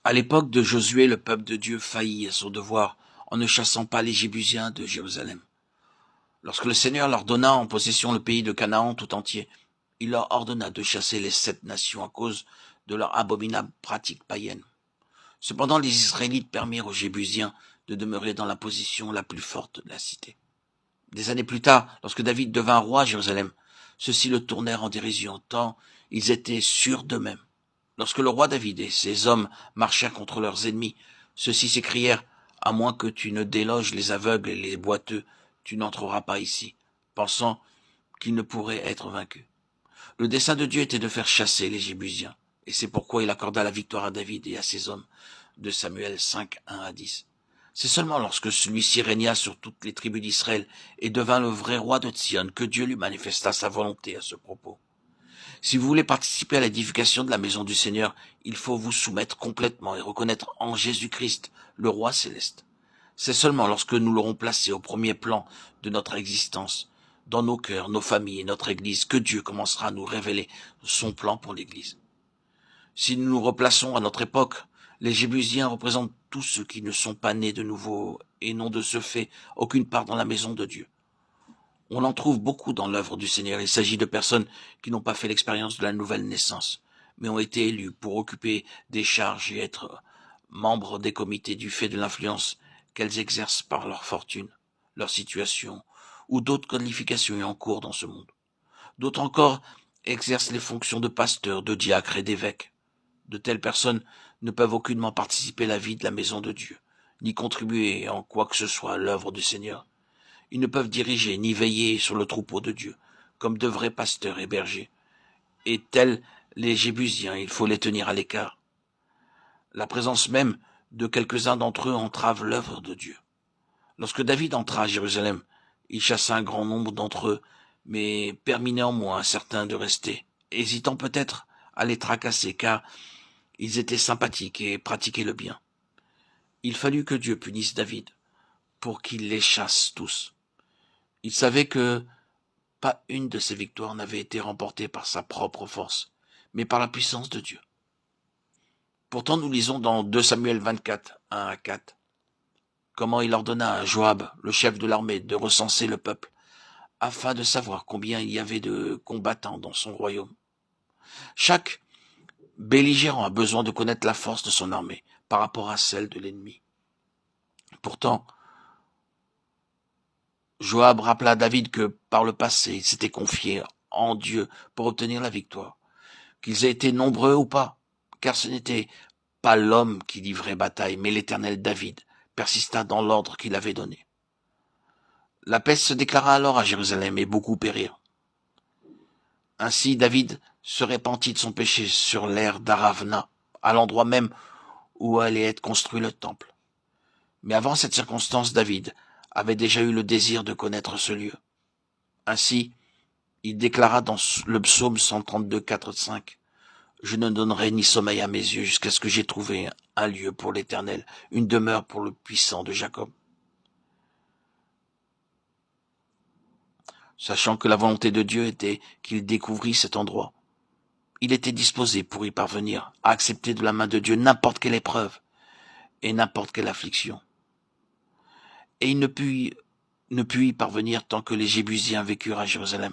À l'époque de Josué, le peuple de Dieu faillit à son devoir en ne chassant pas les Jébusiens de Jérusalem. Lorsque le Seigneur leur donna en possession le pays de Canaan tout entier, il leur ordonna de chasser les 7 nations à cause de leurs abominables pratiques païennes. Cependant, les Israélites permirent aux Jébusiens de demeurer dans la position la plus forte de la cité. Des années plus tard, lorsque David devint roi à Jérusalem, ceux-ci le tournèrent en dérision, tant ils étaient sûrs d'eux-mêmes. Lorsque le roi David et ses hommes marchèrent contre leurs ennemis, ceux-ci s'écrièrent « À moins que tu ne déloges les aveugles et les boiteux, tu n'entreras pas ici », pensant qu'ils ne pourraient être vaincus. Le dessein de Dieu était de faire chasser les Jébusiens, et c'est pourquoi il accorda la victoire à David et à ses hommes, de Samuel 5, 1 à 10. C'est seulement lorsque celui-ci régna sur toutes les tribus d'Israël et devint le vrai roi de Sion que Dieu lui manifesta sa volonté à ce propos. Si vous voulez participer à l'édification de la maison du Seigneur, il faut vous soumettre complètement et reconnaître en Jésus-Christ le roi céleste. C'est seulement lorsque nous l'aurons placé au premier plan de notre existence, dans nos cœurs, nos familles et notre Église, que Dieu commencera à nous révéler son plan pour l'Église. Si nous nous replaçons à notre époque, les Jébusiens représentent tous ceux qui ne sont pas nés de nouveau et n'ont de ce fait aucune part dans la maison de Dieu. On en trouve beaucoup dans l'œuvre du Seigneur. Il s'agit de personnes qui n'ont pas fait l'expérience de la nouvelle naissance, mais ont été élus pour occuper des charges et être membres des comités du fait de l'influence qu'elles exercent par leur fortune, leur situation ou d'autres qualifications en cours dans ce monde. D'autres encore exercent les fonctions de pasteurs, de diacres et d'évêques. De telles personnes ne peuvent aucunement participer à la vie de la maison de Dieu, ni contribuer en quoi que ce soit à l'œuvre du Seigneur. Ils ne peuvent diriger ni veiller sur le troupeau de Dieu, comme de vrais pasteurs et bergers. Et tels les Jébusiens, il faut les tenir à l'écart. La présence même de quelques-uns d'entre eux entrave l'œuvre de Dieu. Lorsque David entra à Jérusalem, il chassa un grand nombre d'entre eux, mais permit néanmoins à certains de rester, hésitant peut-être à les tracasser, car ils étaient sympathiques et pratiquaient le bien. Il fallut que Dieu punisse David pour qu'il les chasse tous. Il savait que pas une de ces victoires n'avait été remportée par sa propre force, mais par la puissance de Dieu. Pourtant, nous lisons dans 2 Samuel 24, 1 à 4, comment il ordonna à Joab, le chef de l'armée, de recenser le peuple, afin de savoir combien il y avait de combattants dans son royaume. Chaque belligérant a besoin de connaître la force de son armée par rapport à celle de l'ennemi. Pourtant, Joab rappela à David que, par le passé, il s'était confié en Dieu pour obtenir la victoire. Qu'ils aient été nombreux ou pas, car ce n'était pas l'homme qui livrait bataille, mais l'Éternel David persista dans l'ordre qu'il avait donné. La peste se déclara alors à Jérusalem et beaucoup périrent. Ainsi David se repentit de son péché sur l'aire d'Aravna, à l'endroit même où allait être construit le temple. Mais avant cette circonstance, David avait déjà eu le désir de connaître ce lieu. Ainsi, il déclara dans le psaume 132, 4, 5, « Je ne donnerai ni sommeil à mes yeux jusqu'à ce que j'aie trouvé un lieu pour l'Éternel, une demeure pour le puissant de Jacob. » Sachant que la volonté de Dieu était qu'il découvrît cet endroit, il était disposé pour y parvenir, à accepter de la main de Dieu n'importe quelle épreuve et n'importe quelle affliction. Et il ne put y parvenir tant que les Jébusiens vécurent à Jérusalem.